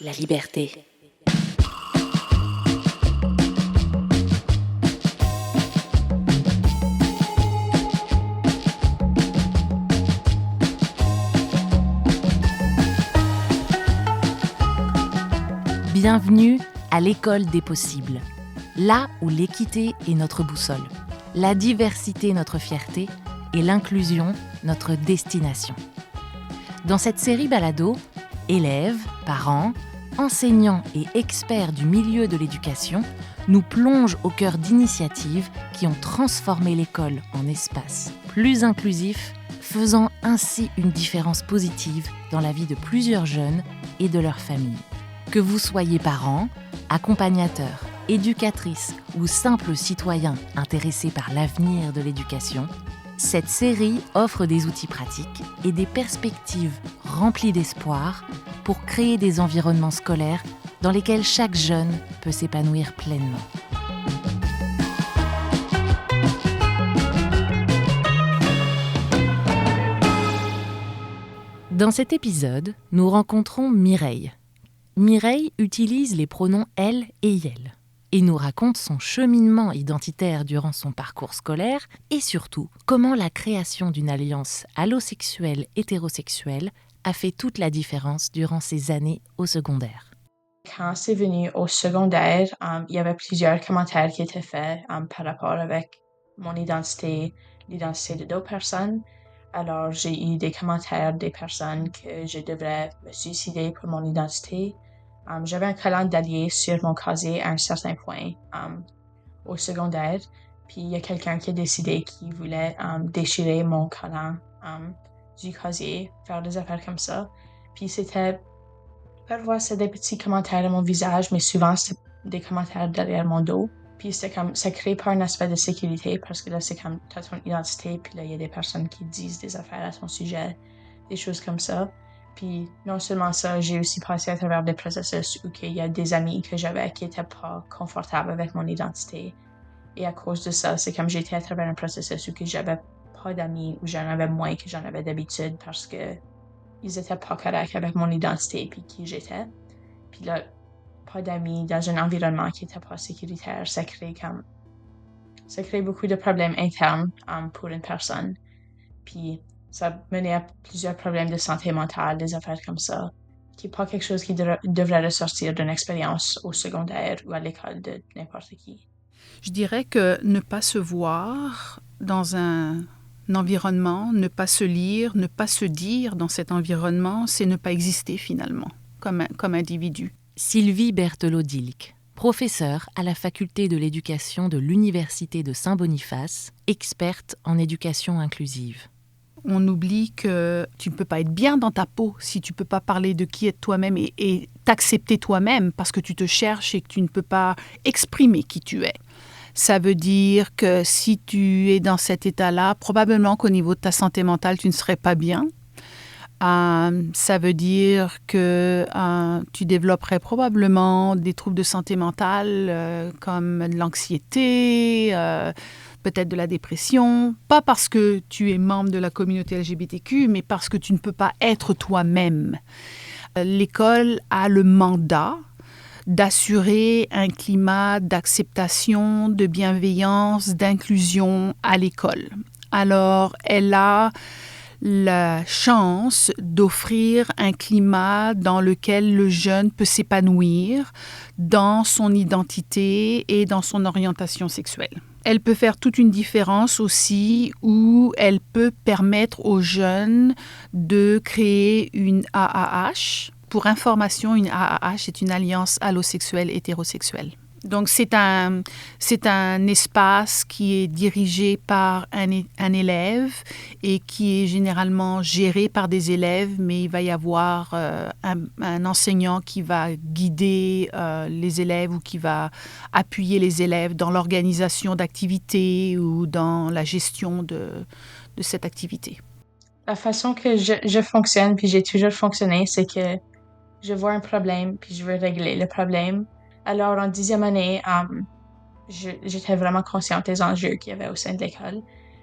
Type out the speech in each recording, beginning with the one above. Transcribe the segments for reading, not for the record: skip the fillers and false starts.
la liberté. Bienvenue à l'école des possibles, là où l'équité est notre boussole, la diversité notre fierté et l'inclusion notre destination. Dans cette série balado, élèves, parents, enseignants et experts du milieu de l'éducation nous plongent au cœur d'initiatives qui ont transformé l'école en espace plus inclusif, faisant ainsi une différence positive dans la vie de plusieurs jeunes et de leurs familles. Que vous soyez parents, accompagnateurs, éducatrices ou simples citoyens intéressés par l'avenir de l'éducation, cette série offre des outils pratiques et des perspectives remplies d'espoir pour créer des environnements scolaires dans lesquels chaque jeune peut s'épanouir pleinement. Dans cet épisode, nous rencontrons Mireille. Mireille utilise les pronoms « elle » et « elle » et nous raconte son cheminement identitaire durant son parcours scolaire et surtout comment la création d'une alliance allosexuelle-hétérosexuelle a fait toute la différence durant ses années au secondaire. Quand c'est venu au secondaire, il y avait plusieurs commentaires qui étaient faits par rapport avec mon identité, l'identité de d'autres personnes. Alors, j'ai eu des commentaires des personnes que je devrais me suicider pour mon identité. J'avais un collant d'alliés sur mon casier à un certain point au secondaire. Puis, il y a quelqu'un qui a décidé qu'il voulait déchirer mon collant du casier, faire des affaires comme ça. Puis, parfois, c'est des petits commentaires à mon visage, mais souvent, c'est des commentaires derrière mon dos. Puis c'est comme, ça crée pas un aspect de sécurité parce que là, c'est comme, t'as ton identité, puis là, il y a des personnes qui disent des affaires à ton sujet, des choses comme ça. Puis non seulement ça, j'ai aussi passé à travers des processus où il y a des amis que j'avais qui étaient pas confortables avec mon identité. Et à cause de ça, c'est comme j'étais à travers un processus où j'avais pas d'amis, où j'en avais moins que j'en avais d'habitude parce que ils étaient pas corrects avec mon identité puis qui j'étais. Puis là, pas d'amis dans un environnement qui était pas sécuritaire, ça crée beaucoup de problèmes internes pour une personne. Puis ça menait à plusieurs problèmes de santé mentale, des affaires comme ça, qui n'est pas quelque chose qui devrait ressortir d'une expérience au secondaire ou à l'école de n'importe qui. Je dirais que ne pas se voir dans un environnement, ne pas se lire, ne pas se dire dans cet environnement, c'est ne pas exister finalement, comme individu. Sylvie Berthelot-Dilk, professeure à la faculté de l'éducation de l'Université de Saint-Boniface, experte en éducation inclusive. On oublie que tu ne peux pas être bien dans ta peau si tu ne peux pas parler de qui est toi-même et t'accepter toi-même parce que tu te cherches et que tu ne peux pas exprimer qui tu es. Ça veut dire que si tu es dans cet état-là, probablement qu'au niveau de ta santé mentale, tu ne serais pas bien. Ça veut dire que tu développerais probablement des troubles de santé mentale comme de l'anxiété, peut-être de la dépression. Pas parce que tu es membre de la communauté LGBTQ, mais parce que tu ne peux pas être toi-même. L'école a le mandat d'assurer un climat d'acceptation, de bienveillance, d'inclusion à l'école. Alors, elle a la chance d'offrir un climat dans lequel le jeune peut s'épanouir dans son identité et dans son orientation sexuelle. Elle peut faire toute une différence aussi où elle peut permettre aux jeunes de créer une AAH. Pour information, une AAH est une alliance allosexuelle hétérosexuelle. Donc, c'est un espace qui est dirigé par un élève et qui est généralement géré par des élèves, mais il va y avoir un enseignant qui va guider les élèves ou qui va appuyer les élèves dans l'organisation d'activités ou dans la gestion de cette activité. La façon que je fonctionne, puis j'ai toujours fonctionné, c'est que je vois un problème, puis je veux régler le problème. Alors, en 10e année, j'étais vraiment consciente des enjeux qu'il y avait au sein de l'école.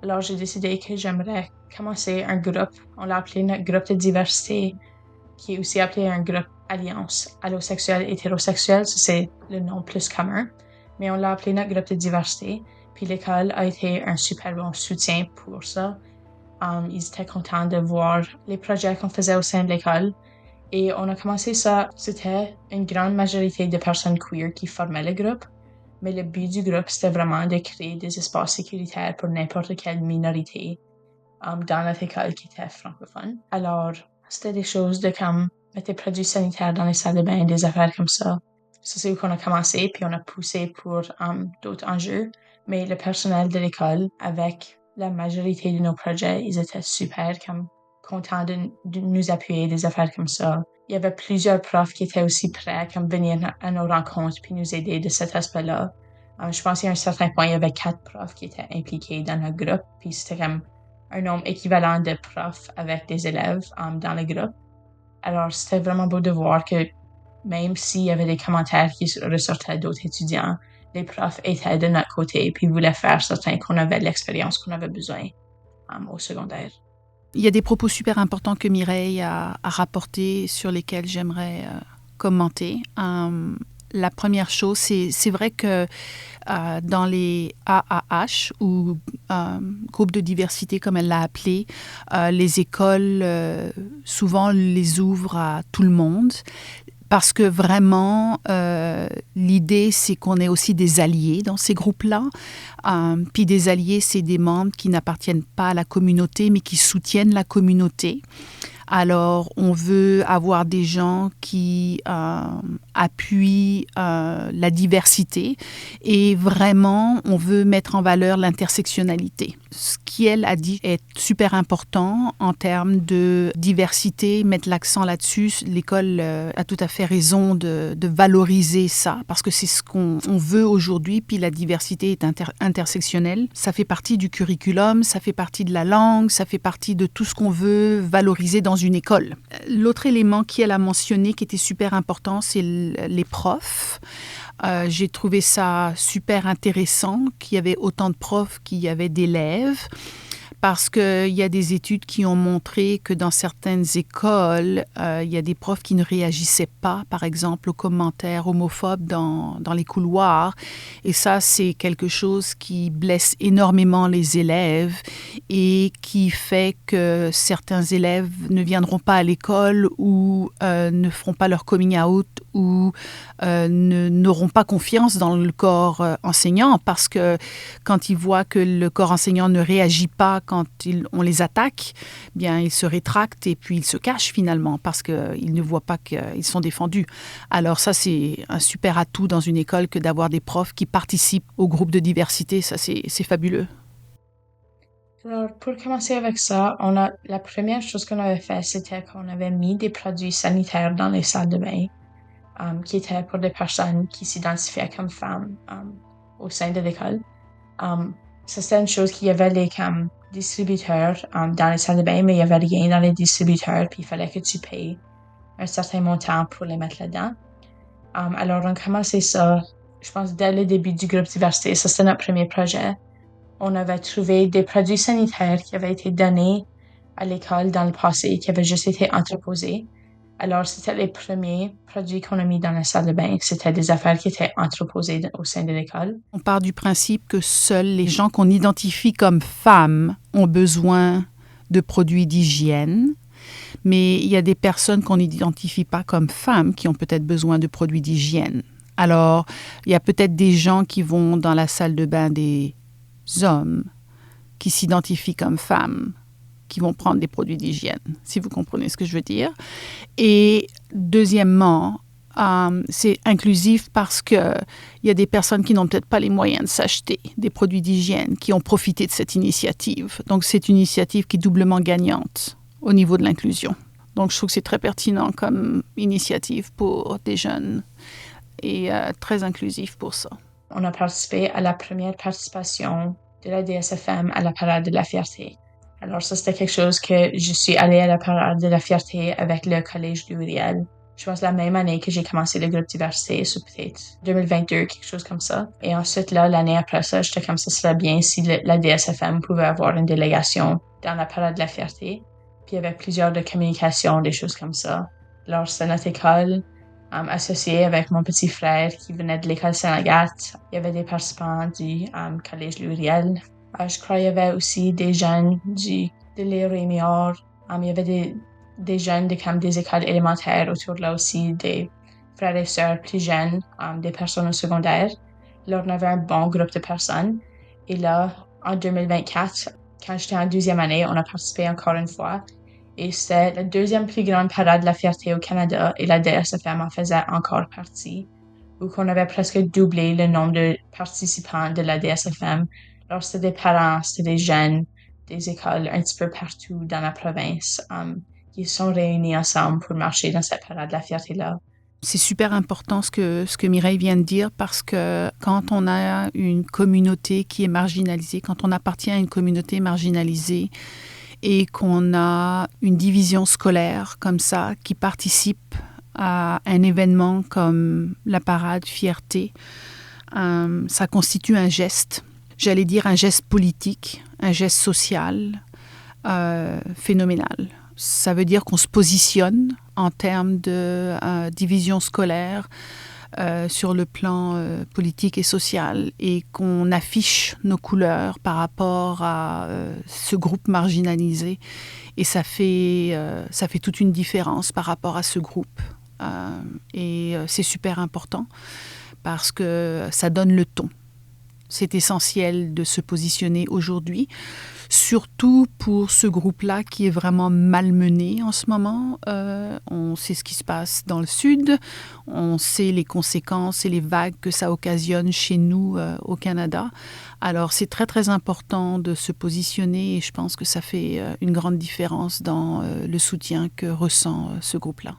Alors, j'ai décidé que j'aimerais commencer un groupe. On l'a appelé notre groupe de diversité, qui est aussi appelé un groupe alliance allosexuel hétérosexuel, ça c'est le nom plus commun, mais on l'a appelé notre groupe de diversité, puis l'école a été un super bon soutien pour ça. Ils étaient contents de voir les projets qu'on faisait au sein de l'école. Et on a commencé ça, c'était une grande majorité de personnes queer qui formaient le groupe, mais le but du groupe, c'était vraiment de créer des espaces sécuritaires pour n'importe quelle minorité dans notre école qui était francophone. Alors, c'était des choses de comme mettre des produits sanitaires dans les salles de bain, des affaires comme ça. Ça, c'est où qu'on a commencé, puis on a poussé pour d'autres enjeux. Mais le personnel de l'école, avec la majorité de nos projets, ils étaient super comme contents de nous appuyer, des affaires comme ça. Il y avait plusieurs profs qui étaient aussi prêts à comme venir à nos rencontres puis nous aider de cet aspect-là. Je pense qu'à un certain point, il y avait 4 profs qui étaient impliqués dans notre groupe, puis c'était comme un nombre équivalent de profs avec des élèves dans le groupe. Alors, c'était vraiment beau de voir que même s'il y avait des commentaires qui ressortaient d'autres étudiants, les profs étaient de notre côté puis voulaient faire certain qu'on avait l'expérience qu'on avait besoin au secondaire. Il y a des propos super importants que Mireille a rapportés sur lesquels j'aimerais commenter. La première chose, c'est vrai que dans les AAH, ou groupes de diversité comme elle l'a appelé, les écoles souvent les ouvrent à tout le monde. Parce que vraiment, l'idée, c'est qu'on ait aussi des alliés dans ces groupes-là. Puis des alliés, c'est des membres qui n'appartiennent pas à la communauté, mais qui soutiennent la communauté. Alors, on veut avoir des gens qui appuient la diversité et vraiment, on veut mettre en valeur l'intersectionnalité. Ce qu'elle a dit est super important en termes de diversité, mettre l'accent là-dessus. L'école a tout à fait raison de valoriser ça parce que c'est ce qu'on veut aujourd'hui. Puis la diversité est intersectionnelle. Ça fait partie du curriculum, ça fait partie de la langue, ça fait partie de tout ce qu'on veut valoriser dans une école. L'autre élément qu'elle a mentionné qui était super important, c'est les profs. J'ai trouvé ça super intéressant qu'il y avait autant de profs qu'il y avait d'élèves parce qu'il y a des études qui ont montré que dans certaines écoles, il y a des profs qui ne réagissaient pas, par exemple, aux commentaires homophobes dans les couloirs. Et ça, c'est quelque chose qui blesse énormément les élèves et qui fait que certains élèves ne viendront pas à l'école ou ne feront pas leur coming out ou n'auront pas confiance dans le corps enseignant parce que quand ils voient que le corps enseignant ne réagit pas quand on les attaque, bien ils se rétractent et puis ils se cachent finalement parce qu'ils ne voient pas qu'ils sont défendus. Alors ça, c'est un super atout dans une école que d'avoir des profs qui participent au groupe de diversité. Ça, c'est fabuleux. Alors, pour commencer avec ça, la première chose qu'on avait fait, c'était qu'on avait mis des produits sanitaires dans les salles de bain qui étaient pour des personnes qui s'identifiaient comme femmes au sein de l'école. Ça, c'était une chose qu'il y avait les distributeurs dans les salles de bain, mais il n'y avait rien dans les distributeurs, puis il fallait que tu payes un certain montant pour les mettre là-dedans. Alors, on a commencé ça, je pense, dès le début du groupe diversité. Ça, c'était notre premier projet. On avait trouvé des produits sanitaires qui avaient été donnés à l'école dans le passé, qui avaient juste été entreposés. Alors, c'était les premiers produits qu'on a mis dans la salle de bain. C'était des affaires qui étaient entreposées au sein de l'école. On part du principe que seuls les gens qu'on identifie comme femmes ont besoin de produits d'hygiène. Mais il y a des personnes qu'on n'identifie pas comme femmes qui ont peut-être besoin de produits d'hygiène. Alors, il y a peut-être des gens qui vont dans la salle de bain des hommes qui s'identifient comme femmes, qui vont prendre des produits d'hygiène, si vous comprenez ce que je veux dire. Et deuxièmement, c'est inclusif parce qu'il y a des personnes qui n'ont peut-être pas les moyens de s'acheter des produits d'hygiène, qui ont profité de cette initiative. Donc, c'est une initiative qui est doublement gagnante au niveau de l'inclusion. Donc, je trouve que c'est très pertinent comme initiative pour des jeunes et très inclusif pour ça. On a participé à la première participation de la DSFM à la Parade de la Fierté. Alors ça, c'était quelque chose que je suis allée à la Parade de la Fierté avec le Collège du Uriel. Je pense la même année que j'ai commencé le groupe diversité, c'est peut-être 2022, quelque chose comme ça. Et ensuite, là, l'année après ça, j'étais comme ça serait bien si la DSFM pouvait avoir une délégation dans la Parade de la Fierté. Puis il y avait plusieurs de communication, des choses comme ça. Alors, c'était notre école associée avec mon petit frère qui venait de l'école Saint-Agathe. Il y avait des participants du collège Luriel. Je crois qu'il y avait aussi des jeunes de Léo Rémillard. Il y avait des jeunes comme des écoles élémentaires autour de là aussi, des frères et sœurs plus jeunes, des personnes au secondaire. Là, on avait un bon groupe de personnes. Et là, en 2024, quand j'étais en 12e année, on a participé encore une fois. Et c'était la deuxième plus grande parade de la fierté au Canada et la DSFM en faisait encore partie, où qu'on avait presque doublé le nombre de participants de la DSFM. Alors, c'était des parents, c'était des jeunes, des écoles un petit peu partout dans la province qui sont réunis ensemble pour marcher dans cette parade de la fierté-là. C'est super important ce que Mireille vient de dire parce que quand on a une communauté qui est marginalisée, quand on appartient à une communauté marginalisée et qu'on a une division scolaire comme ça qui participe à un événement comme la parade fierté, ça constitue un geste, j'allais dire un geste politique, un geste social phénoménal. Ça veut dire qu'on se positionne en termes de division scolaire sur le plan politique et social et qu'on affiche nos couleurs par rapport à ce groupe marginalisé. Et ça fait toute une différence par rapport à ce groupe. Et c'est super important parce que ça donne le ton. C'est essentiel de se positionner aujourd'hui, surtout pour ce groupe-là qui est vraiment malmené en ce moment. On sait ce qui se passe dans le Sud, on sait les conséquences et les vagues que ça occasionne chez nous au Canada. Alors c'est très très important de se positionner et je pense que ça fait une grande différence dans le soutien que ressent ce groupe-là.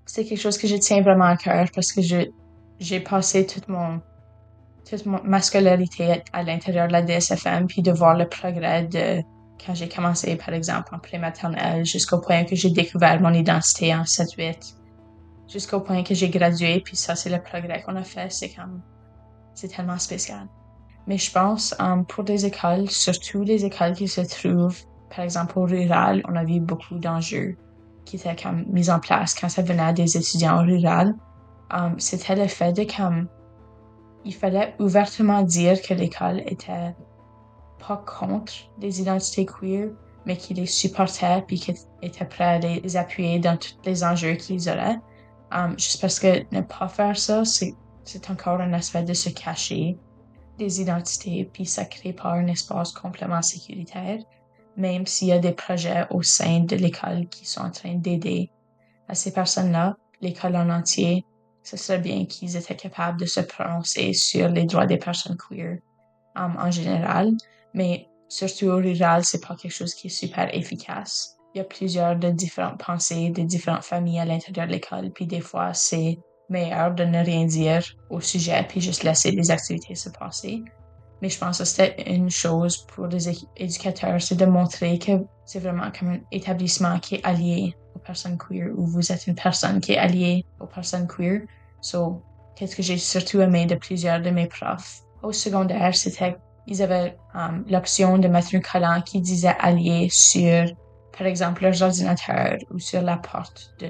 C'est quelque chose que je tiens vraiment à cœur parce que j'ai passé toute ma scolarité à l'intérieur de la DSFM, puis de voir le progrès de quand j'ai commencé, par exemple, en prématernelle, jusqu'au point que j'ai découvert mon identité en 7-8, jusqu'au point que j'ai gradué, puis ça, c'est le progrès qu'on a fait. C'est tellement spécial. Mais je pense, pour des écoles, surtout les écoles qui se trouvent, par exemple, au rural, on a vu beaucoup d'enjeux qui étaient comme mis en place quand ça venait à des étudiants au rural. C'était le fait de il fallait ouvertement dire que l'école était pas contre les identités queer, mais qu'il les supportait puis qu'il était prêt à les appuyer dans tous les enjeux qu'ils auraient. Juste parce que ne pas faire ça, c'est encore un aspect de se cacher des identités, puis ça crée pas un espace complètement sécuritaire, même s'il y a des projets au sein de l'école qui sont en train d'aider à ces personnes-là, l'école en entier, ce serait bien qu'ils étaient capables de se prononcer sur les droits des personnes queer en général, mais surtout au rural, c'est pas quelque chose qui est super efficace. Il y a plusieurs de différentes pensées, de différentes familles à l'intérieur de l'école, puis des fois, c'est meilleur de ne rien dire au sujet, puis juste laisser les activités se passer. Mais je pense que c'était une chose pour les éducateurs, c'est de montrer que c'est vraiment comme un établissement qui est allié aux personnes queer, ou vous êtes une personne qui est alliée aux personnes queer. So, qu'est-ce que j'ai surtout aimé de plusieurs de mes profs au secondaire, c'était qu'ils avaient l'option de mettre un collant qui disait allié sur, par exemple, leurs ordinateurs ou sur la porte de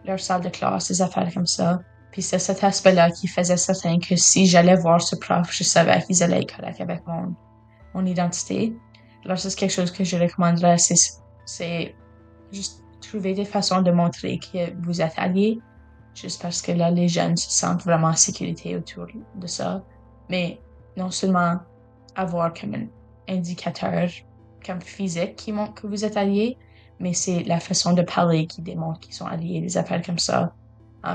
leur salle de classe, des affaires comme ça. Puis c'est cet aspect-là qui faisait certain que si j'allais voir ce prof, je savais qu'ils allaient être corrects avec mon identité. Alors, c'est quelque chose que je recommanderais, c'est juste trouver des façons de montrer que vous êtes alliés, juste parce que là, les jeunes se sentent vraiment en sécurité autour de ça. Mais non seulement avoir comme un indicateur comme physique qui montre que vous êtes alliés, mais c'est la façon de parler qui démontre qu'ils sont alliés, des affaires comme ça.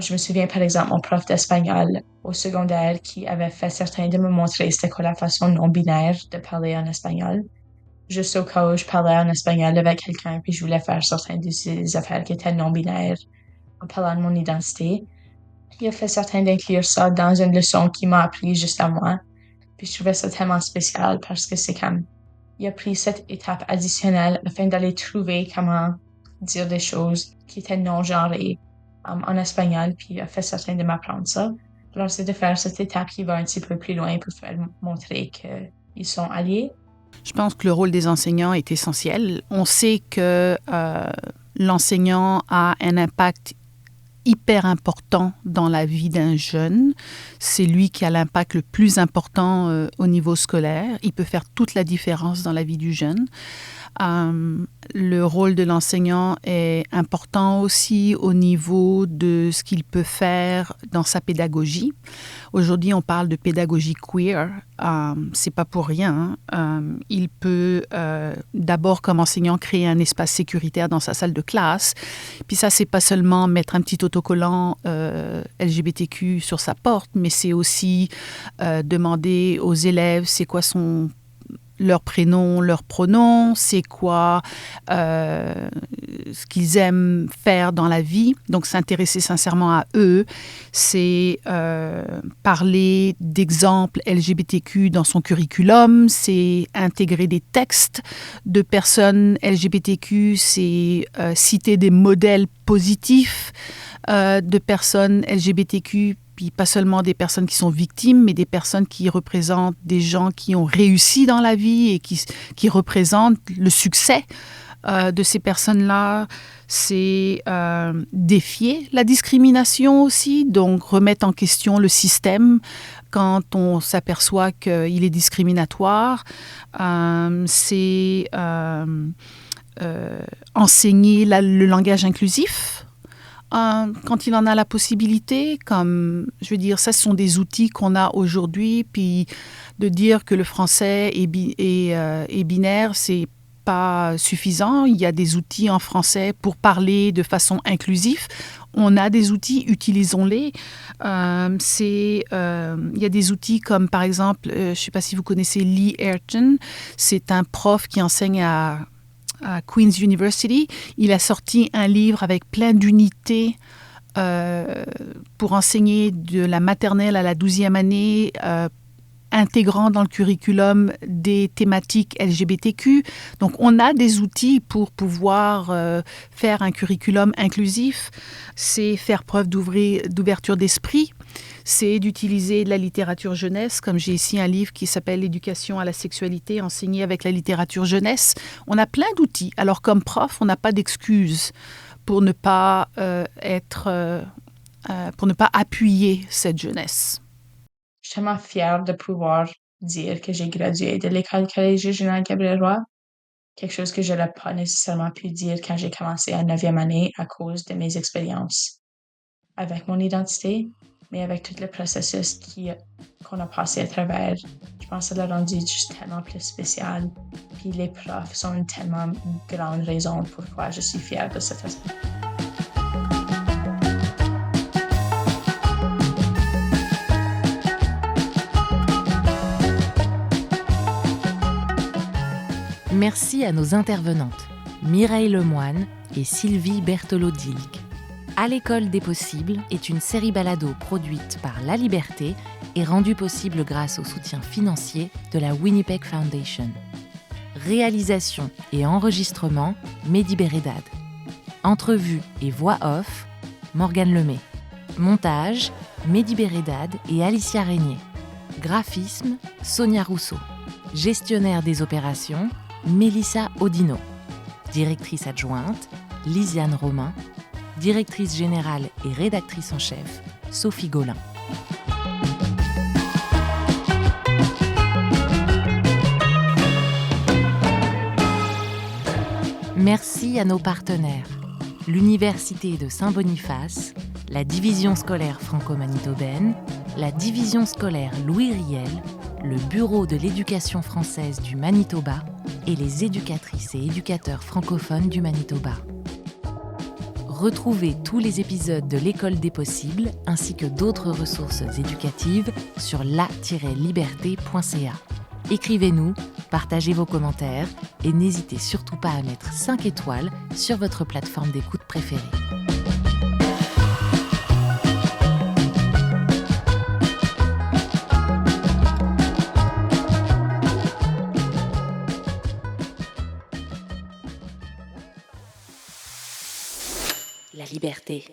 Je me souviens, par exemple, mon prof d'espagnol au secondaire qui avait fait certain de me montrer c'était quoi la façon non-binaire de parler en espagnol. Juste au cas où je parlais en espagnol avec quelqu'un puis je voulais faire certaines de ces affaires qui étaient non-binaires en parlant de mon identité. Il a fait certain d'inclure ça dans une leçon qu'il m'a appris juste à moi. Puis je trouvais ça tellement spécial parce que c'est comme, il a pris cette étape additionnelle afin d'aller trouver comment dire des choses qui étaient non-genrées en espagnol, puis il a fait certain de m'apprendre ça. Alors, c'est de faire cette étape qui va un petit peu plus loin pour faire montrer qu'ils sont alliés. Je pense que le rôle des enseignants est essentiel. On sait que l'enseignant a un impact hyper important dans la vie d'un jeune. C'est lui qui a l'impact le plus important au niveau scolaire. Il peut faire toute la différence dans la vie du jeune. Le rôle de l'enseignant est important aussi au niveau de ce qu'il peut faire dans sa pédagogie. Aujourd'hui, on parle de pédagogie queer. C'est pas pour rien. Il peut d'abord, comme enseignant, créer un espace sécuritaire dans sa salle de classe. Puis ça, c'est pas seulement mettre un petit autocollant LGBTQ sur sa porte, mais c'est aussi demander aux élèves c'est quoi leur prénom, leur pronom, c'est quoi ce qu'ils aiment faire dans la vie. Donc, s'intéresser sincèrement à eux, c'est parler d'exemples LGBTQ dans son curriculum, c'est intégrer des textes de personnes LGBTQ, c'est citer des modèles positifs de personnes LGBTQ, puis pas seulement des personnes qui sont victimes, mais des personnes qui représentent des gens qui ont réussi dans la vie et qui représentent le succès de ces personnes-là. C'est défier la discrimination aussi, donc remettre en question le système quand on s'aperçoit qu'il est discriminatoire. C'est enseigner le langage inclusif. Quand il en a la possibilité, comme je veux dire, ça ce sont des outils qu'on a aujourd'hui, puis de dire que le français est binaire, c'est pas suffisant. Il y a des outils en français pour parler de façon inclusive. On a des outils, utilisons-les. Il y a des outils comme par exemple, je ne sais pas si vous connaissez Lee Ayrton, c'est un prof qui enseigne à Queen's University. Il a sorti un livre avec plein d'unités pour enseigner de la maternelle à la 12e année, intégrant dans le curriculum des thématiques LGBTQ. Donc, on a des outils pour pouvoir faire un curriculum inclusif. C'est faire preuve d'ouverture d'esprit. C'est d'utiliser de la littérature jeunesse, comme j'ai ici un livre qui s'appelle « L'éducation à la sexualité, enseigné avec la littérature jeunesse ». On a plein d'outils. Alors, comme prof, on n'a pas d'excuses pour ne pas pour ne pas appuyer cette jeunesse. Je suis tellement fière de pouvoir dire que j'ai gradué de l'école collégiale Général Gabriel Roy, quelque chose que je n'aurais pas nécessairement pu dire quand j'ai commencé en 9e année à cause de mes expériences avec mon identité, mais avec tout le processus qu'on a passé à travers. Je pense que ça l'a rendu juste tellement plus spécial. Puis les profs sont une tellement grande raison pourquoi je suis fière de cet aspect. Merci à nos intervenantes, Mireille Lemoine et Sylvie Berthelot-Dilk. À l'école des possibles est une série balado produite par La Liberté et rendue possible grâce au soutien financier de la Winnipeg Foundation. Réalisation et enregistrement, Mehdi Bérédad. Entrevue et voix off, Morgane Lemay. Montage, Mehdi Bérédad et Alicia Régnier. Graphisme, Sonia Rousseau. Gestionnaire des opérations, Mélissa Odino. Directrice adjointe, Lisiane Romain. Directrice générale et rédactrice en chef, Sophie Gaulin. Merci à nos partenaires, l'Université de Saint-Boniface, la Division scolaire franco-manitobaine, la Division scolaire Louis Riel, le Bureau de l'éducation française du Manitoba et les éducatrices et éducateurs francophones du Manitoba. Retrouvez tous les épisodes de l'École des possibles ainsi que d'autres ressources éducatives sur la-liberté.ca. Écrivez-nous, partagez vos commentaires et n'hésitez surtout pas à mettre 5 étoiles sur votre plateforme d'écoute préférée. La liberté.